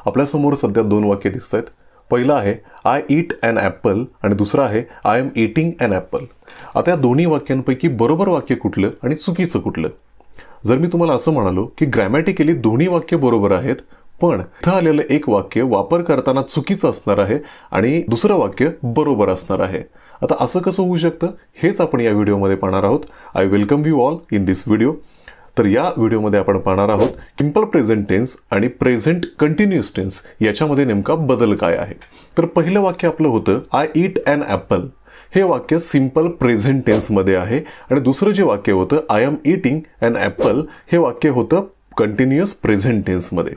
आपल्यासमोर सध्या दोन वाक्य दिसत आहेत. पहिलं आहे आय ईट ॲन ॲपल आणि दुसरं आहे I am eating an apple. आता या दोन्ही वाक्यांपैकी बरोबर वाक्य कुठलं आणि चुकीचं कुठलं? जर मी तुम्हाला असं म्हणालो की ग्रॅमॅटिकली दोन्ही वाक्य बरोबर आहेत, पण इथं आलेलं एक वाक्य वापर करताना चुकीचं असणार आहे आणि दुसरं वाक्य बरोबर असणार आहे. आता असं कसं होऊ शकतं हेच आपण या व्हिडिओमध्ये पाहणार आहोत. I welcome you all in this video. तर या व्हिडिओमध्ये आपण पाहणार आहोत सिंपल प्रेझेंट टेन्स आणि प्रेझेंट कंटिन्युअस टेन्स याच्यामध्ये नेमका बदल काय आहे. तर पहिलं वाक्य आपलं होतं आय ईट ॲन ॲपल. हे वाक्य सिंपल प्रेझेंट टेन्समध्ये आहे आणि दुसरं जे वाक्य होतं I am eating an apple हे वाक्य होतं कंटिन्युअस प्रेझेंट टेन्समध्ये.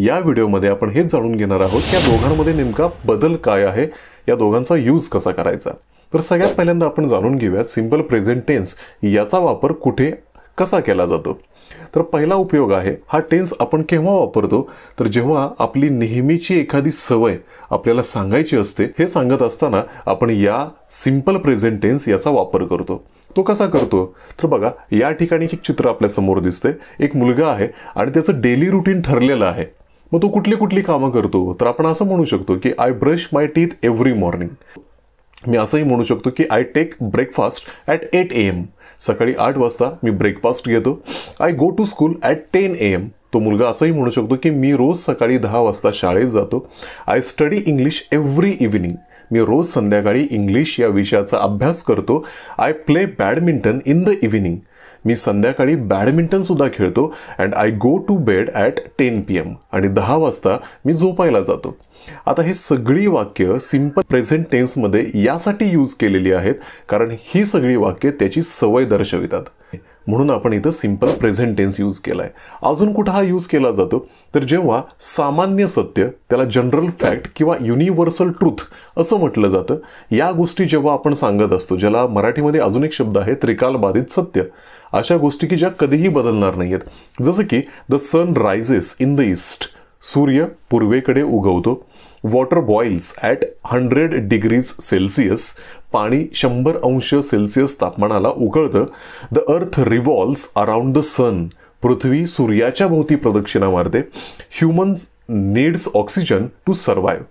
या व्हिडिओमध्ये आपण हेच जाणून घेणार आहोत की या दोघांमध्ये नेमका बदल काय आहे, या दोघांचा यूज कसा करायचा. तर सगळ्यात पहिल्यांदा आपण जाणून घेऊयात सिंपल प्रेझेंट टेन्स याचा वापर कुठे कसा केला जातो. तर पहिला उपयोग आहे हा टेन्स आपण केव्हा वापरतो, तर जेव्हा आपली नेहमीची एखादी सवय आपल्याला सांगायची असते. हे सांगत असताना आपण या सिंपल प्रेझेंट टेन्स याचा वापर करतो. तो कसा करतो तर बघा, या ठिकाणी एक चित्र आपल्या समोर दिसतंय. एक मुलगा आहे आणि त्याचं डेली रुटीन ठरलेलं आहे. मग तो कुठली कुठली कामं करतो तर आपण असं म्हणू शकतो की I brush my teeth every morning. मी असंही म्हणू शकतो की I take breakfast at 8 AM. सकाळी 8 वाजता मी ब्रेकफास्ट घेतो. I go to school at 10 AM. तो मुलगा असंही म्हणू शकतो की मी रोज सकाळी 10 वाजता शाळेत जातो. I study English every evening. मी रोज संध्याकाळी इंग्लिश या विषयाचा अभ्यास करतो. I play badminton in the evening. मी संध्याकाळी बॅडमिंटन सुद्धा खेळतो. And I go to bed at 10 PM. आणि 10 वाजता मी झोपायला जातो. आता हे सगळी वाक्य सिंपल प्रेझेंट टेन्समध्ये यासाठी यूज केलेली आहेत कारण ही सगळी वाक्य त्याची सवय दर्शवितात. म्हणून आपण इथं सिंपल प्रेझेंट टेन्स यूज केलाय. अजून कुठं हा यूज केला जातो तर जेव्हा सामान्य सत्य, त्याला जनरल फॅक्ट किंवा युनिव्हर्सल ट्रूथ असं म्हटलं जातं, या गोष्टी जेव्हा आपण सांगत असतो, ज्याला मराठीमध्ये अजून एक शब्द आहे त्रिकालबाधित सत्य, अशा गोष्टी की ज्या कधीही बदलणार नाहीयेत. जसं की the sun rises in the east. सूर्य पूर्वेकडे उगवतो. Water boils at 100 degrees Celsius. पाणी 100 अंश सेल्सिअस तापमानाला उकळतं. The earth revolves around the sun. पृथ्वी सूर्याच्या भोवती प्रदक्षिणा मारते. Humans needs oxygen to survive.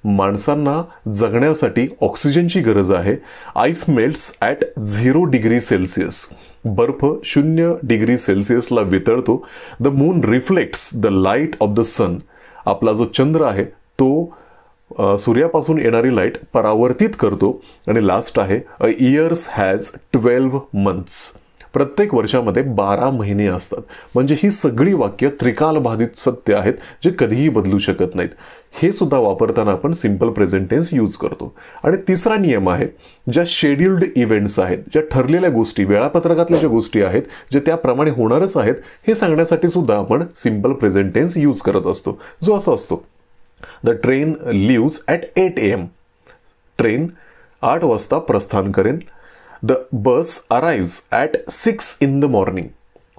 माणसांना जगण्यासाठी ऑक्सिजनची गरज आहे. Ice melts at 0 degree Celsius. बर्फ 0 डिग्री सेल्सिअसला वितळतो. The moon reflects the light of the sun. आपला जो चंद्र आहे तो सूर्यापासून येणारी लाईट परावर्तित करतो. आणि लास्ट आहे अ इयर्स हॅज 12 मंथ्स. प्रत्येक वर्षामध्ये 12 महिने असतात. म्हणजे ही सगळी वाक्य त्रिकालबाधित सत्य आहेत जे कधीही बदलू शकत नाहीत. हे सुद्धा वापरताना आपण सिंपल प्रेझेंट टेन्स यूज करतो. आणि तिसरा नियम आहे, ज्या शेड्युल्ड इव्हेंट्स आहेत, ज्या ठरलेल्या गोष्टी, वेळापत्रकातल्या ज्या गोष्टी आहेत, जे त्याप्रमाणे होणारच आहेत, हे सांगण्यासाठी सुद्धा आपण सिंपल प्रेझेंट टेन्स यूज करत असतो. जो असा असतो, the train leaves at 8 AM. Train 8 वाजता प्रस्थान करेन. The bus arrives at 6 in the morning.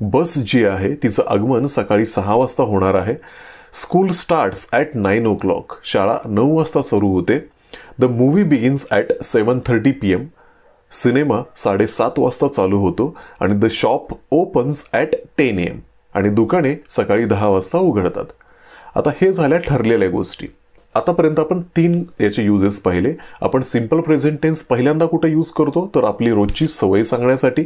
Bus जी आहे तिचं आगमन सकाळी 6 वाजता होणार आहे. School starts at 9 o'clock. शाळा 9 वाजता सुरू होते. The movie begins at 7:30 PM. सिनेमा 7:30 वाजता चालू होतो. आणि the shop opens at 10 AM. आणि दुकाने सकाळी 10 वाजता उघडतात. आता हे झाल्या ठरलेल्या गोष्टी. आतापर्यंत आपण 3 याचे युजेस पाहिले. आपण सिंपल प्रेझेंट टेन्स पहिल्यांदा कुठे यूज करतो तर आपली रोजची सवय सांगण्यासाठी.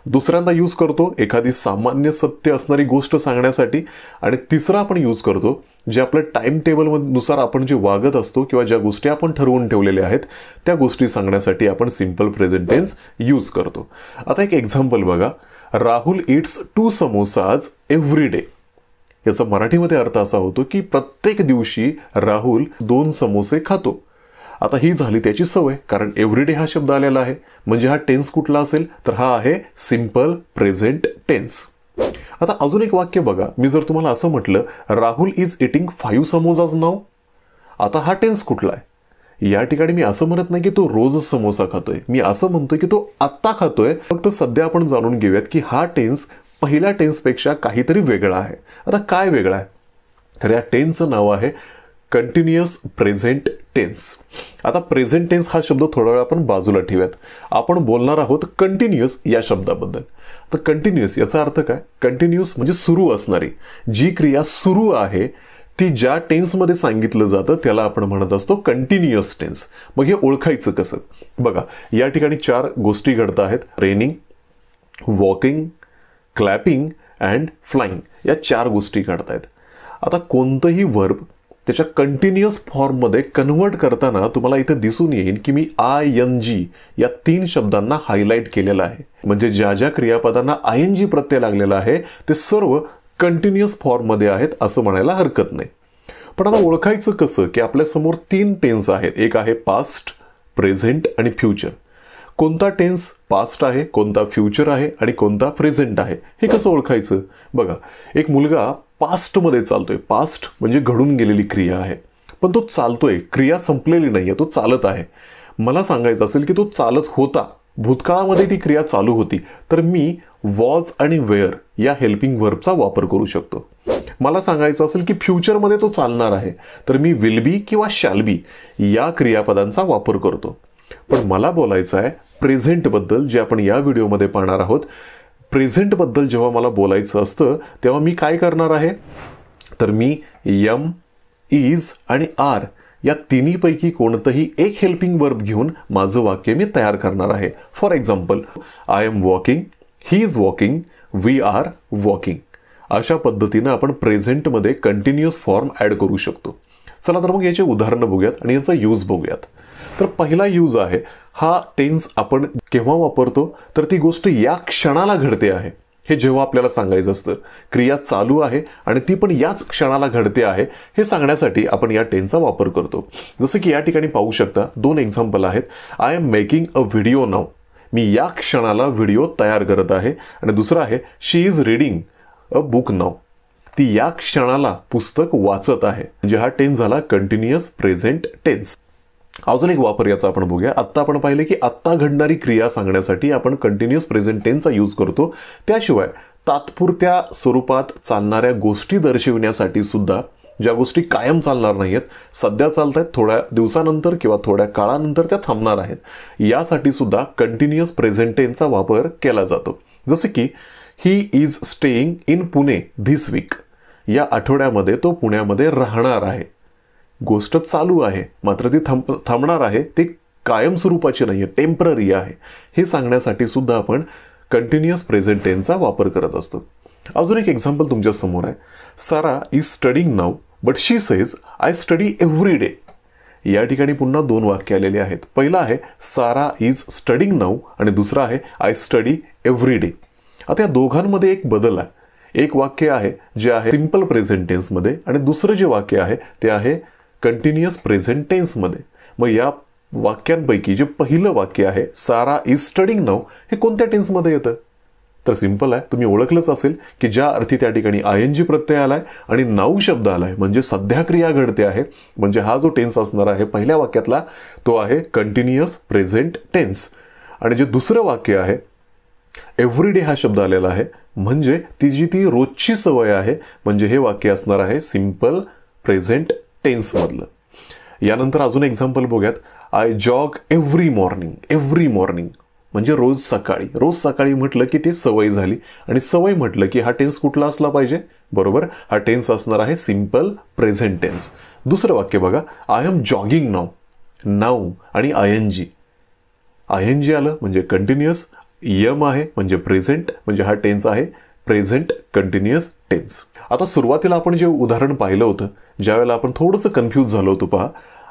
दुसऱ्यांदा यूज करतो एखादी सामान्य सत्य असणारी गोष्ट सांगण्यासाठी. आणि तिसरा आपण यूज करतो जे आपलं टाइम टेबलनुसार आपण जे वागत असतो किंवा ज्या गोष्टी आपण ठरवून ठेवलेल्या आहेत त्या गोष्टी सांगण्यासाठी आपण सिंपल प्रेझेंट टेन्स यूज करतो. आता एक एक्झाम्पल बघा. Rahul it's 2 samosas every day. याचा मराठीमध्ये अर्थ असा होतो की प्रत्येक दिवशी राहुल 2 समोसे खातो. आता ही झाली त्याची सवय, कारण एव्हरीडे हा शब्द आलेला आहे. म्हणजे हा टेन्स कुठला असेल तर हा आहे सिंपल प्रेझेंट टेन्स. आता अजून एक वाक्य बघा. मी जर तुम्हाला असं म्हटलं राहुल इज इटिंग 5 समोसाज नाव. आता हा टेन्स कुठला आहे? या ठिकाणी मी असं म्हणत नाही की तो रोज समोसा खातोय. मी असं म्हणतोय की तो आत्ता खातोय. फक्त सध्या आपण जाणून घेऊयात की हा टेन्स पहिल्या टेन्सपेक्षा काहीतरी वेगळा आहे. आता काय वेगळा आहे तर या टेन्सचं नाव आहे कंटिन्युअस प्रेझेंट टेन्स. आता प्रेझेंट टेन्स हा शब्द थोडा वेळ आपण बाजूला ठेवूयात. आपण बोलणार आहोत कंटिन्युअस या शब्दाबद्दल. तर कंटिन्युअस याचा अर्थ काय? कंटिन्युअस म्हणजे सुरू असणारी जी क्रिया सुरू आहे ती ज्या टेन्समध्ये सांगितलं जातं त्याला आपण म्हणत असतो कंटिन्युअस टेन्स. मग हे ओळखायचं कसं? बघा, या ठिकाणी 4 गोष्टी घडत आहेत. Raining, walking, clapping and flying, या 4 गोष्टी घडत आहेत. आता कोणतंही वर्ब त्याच्या कंटिन्युअस फॉर्ममध्ये कन्व्हर्ट करताना तुम्हाला इथे दिसून येईल की मी ING या 3 शब्दांना हायलाइट केलेलं आहे. म्हणजे ज्या ज्या क्रियापदांना ING प्रत्यय लागलेला आहे ते सर्व कंटिन्युअस फॉर्ममध्ये आहेत असं म्हणायला हरकत नाही. पण आता ओळखायचं कसं की आपल्यासमोर 3 टेन्स आहेत. एक आहे पास्ट, प्रेझेंट आणि फ्युचर. कोणता टेन्स पास्ट आहे, कोणता फ्युचर आहे आणि कोणता प्रेझेंट आहे हे कसं ओळखायचं? बघा, एक मुलगा पास्टमध्ये चालतोय. पास्ट म्हणजे घडून गेलेली क्रिया आहे, पण तो चालतोय, क्रिया संपलेली नाहीये, तो चालत आहे. मला सांगायचं असेल की तो चालत होता, भूतकाळामध्ये ती क्रिया चालू होती, तर मी वॉज आणि वेअर या हेल्पिंग वर्बचा वापर करू शकतो. मला सांगायचं असेल की फ्युचरमध्ये तो चालणार आहे, तर मी विल बी किंवा शॅल बी या क्रियापदांचा वापर करतो. पण मला बोलायचं आहे प्रेझेंटबद्दल, जे आपण या व्हिडिओमध्ये पाहणार आहोत. प्रेझेंटबद्दल जेव्हा मला बोलायचं असतं तेव्हा मी काय करणार आहे? तर मी एम, इज आणि आर या तिन्हीपैकी कोणतंही एक हेल्पिंग वर्ब घेऊन माझं वाक्य मी तयार करणार आहे. For example, I am walking, he is walking, we are walking. अशा पद्धतीनं आपण प्रेझेंटमध्ये कंटिन्युअस फॉर्म ॲड करू शकतो. चला तर मग याचे उदाहरणं बघूयात आणि याचा यूज बघूयात. तर पहिला यूज आहे, हा टेन्स आपण केव्हा वापरतो? तर ती गोष्ट या क्षणाला घडते आहे हे जेव्हा आपल्याला सांगायचं असतं. क्रिया चालू आहे आणि ती पण याच क्षणाला घडते आहे हे सांगण्यासाठी आपण या टेन्सचा वापर करतो. जसं की या ठिकाणी पाहू शकता 2 एक्झाम्पल आहेत. I am making a video now, मी या क्षणाला व्हिडिओ तयार करत आहे. आणि दुसरं आहे she is reading a book now, ती या क्षणाला पुस्तक वाचत आहे. म्हणजे हा टेन्स झाला कंटिन्युअस प्रेझेंट टेन्स. अजून एक वापर याचा आपण बघूया. आत्ता आपण पाहिले की आत्ता घडणारी क्रिया सांगण्यासाठी आपण कंटिन्युअस प्रेझेंट टेन्सचा यूज करतो. त्याशिवाय तात्पुरत्या स्वरूपात चालणाऱ्या गोष्टी दर्शविण्यासाठी सुद्धा, ज्या गोष्टी कायम चालणार नाहीत, सध्या चालत आहेत, थोड्या दिवसानंतर किंवा थोड्या काळानंतर त्या थांबणार आहेत, यासाठी सुद्धा कंटिन्युअस प्रेझेंट टेन्सचा वापर केला जातो. जसं की he is staying in Pune this week, या आठवड्यामध्ये तो पुण्यामध्ये राहणार आहे. गोष्ट चालू आहे, मात्र ती थांबणार आहे, ती कायम स्वरूपाची नाही आहे, टेम्पररी आहे, हे सांगण्यासाठी सुद्धा आपण कंटिन्युअस प्रेझेंट टेन्सचा वापर करत असतो. अजून एक एक्झाम्पल तुमच्या समोर आहे. Sarah is studying now but she says I study every day. या ठिकाणी पुन्हा 2 वाक्य आलेले आहेत. पहिलं आहे सारा इज स्टडिंग नाऊ आणि दुसरं आहे आय स्टडी एव्हरी डे. आता या दोघांमध्ये एक बदल आहे. एक वाक्य आहे जे आहे सिंपल प्रेझेंट टेन्समध्ये आणि दुसरं जे वाक्य आहे ते आहे कंटिन्युअस प्रेझेंट टेन्समध्ये. मग या वाक्यांपैकी जे पहिलं वाक्य आहे सारा इज स्टडिंग नाऊ, हे कोणत्या टेन्समध्ये येतं? तर सिंपल आहे, तुम्ही ओळखलंच असेल की ज्या अर्थी त्या ठिकाणी ING प्रत्यय आलाय आणि नाऊ शब्द आलाय, म्हणजे सध्या क्रिया घडते आहे. म्हणजे हा जो टेन्स असणार आहे पहिल्या वाक्यातला तो आहे कंटिन्युअस प्रेझेंट टेन्स. आणि जे दुसरं वाक्य आहे एव्हरीडे हा शब्द आलेला आहे, म्हणजे ती रोजची सवय आहे, म्हणजे हे वाक्य असणार आहे सिंपल प्रेझेंट टेन्समधलं. यानंतर अजून एक्झाम्पल बघूयात. I jog every morning, every morning म्हणजे रोज सकाळी. रोज सकाळी म्हटलं की ते सवय झाली आणि सवय म्हटलं की हा टेन्स कुठला असला पाहिजे? बरोबर, हा टेन्स असणार आहे सिंपल प्रेझेंट टेन्स. दुसरं वाक्य बघा, I am jogging now, now आणि ING आलं म्हणजे कंटिन्युअस, एम आहे म्हणजे प्रेझेंट, म्हणजे हा टेन्स आहे प्रेझेंट कंटिन्युअस टेन्स. आता सुरुवातीला आपण जे उदाहरण पाहिलं होतं, ज्यावेळेला आपण थोडंसं कन्फ्यूज झालो होतो, पहा,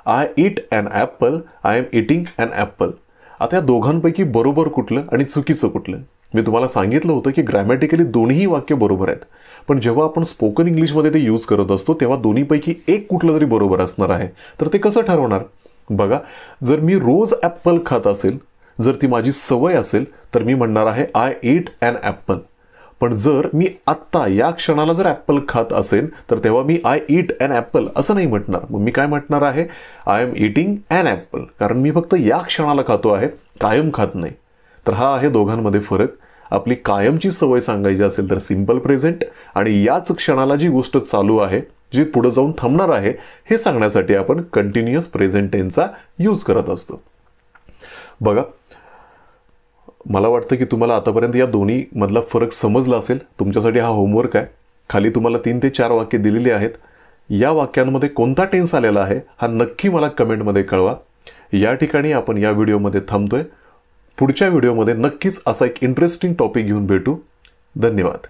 I eat an apple, I am eating an apple. आता या दोघांपैकी बरोबर कुठलं आणि चुकीचं कुठलं? मी तुम्हाला सांगितलं होतं की ग्रॅमॅटिकली दोन्ही वाक्य बरोबर आहेत, पण जेव्हा आपण स्पोकन इंग्लिशमध्ये ते यूज करत असतो तेव्हा दोन्हीपैकी एक कुठलं तरी बरोबर असणार आहे. तर ते कसं ठरवणार? बघा, जर मी रोज ॲपल खात असेल, जर ती माझी सवय असेल, तर मी म्हणणार आहे आय ईट ॲन ॲपल. पण जर मी आत्ता या क्षणाला जर ॲपल खात असेल तर तेव्हा मी आय ईट ॲन ॲपल असं नाही म्हटणार. मग मी काय म्हटणार आहे? I am eating an apple, कारण मी फक्त या क्षणाला खातो आहे, कायम खात नाही. तर हा आहे दोघांमध्ये फरक. आपली कायमची सवय सांगायची असेल तर सिंपल प्रेझेंट, आणि याच क्षणाला जी गोष्ट चालू आहे, जी पुढे जाऊन थांबणार आहे, हे सांगण्यासाठी आपण कंटिन्युअस प्रेझेंट टेन्सचा यूज करत असतो. बघा, मला वाटतं की तुम्हाला आतापर्यंत या दोन्ही मधला फरक समजला असेल. तुमच्यासाठी हा होमवर्क आहे. खाली तुम्हाला 3 ते 4 वाक्य दिलेली आहेत. या वाक्यांमध्ये कोणता टेन्स आलेला आहे हा नक्की मला कमेंटमध्ये कळवा. या ठिकाणी आपण या व्हिडिओमध्ये थांबतोय. पुढच्या व्हिडिओमध्ये नक्कीच असा एक इंटरेस्टिंग टॉपिक घेऊन भेटू. धन्यवाद.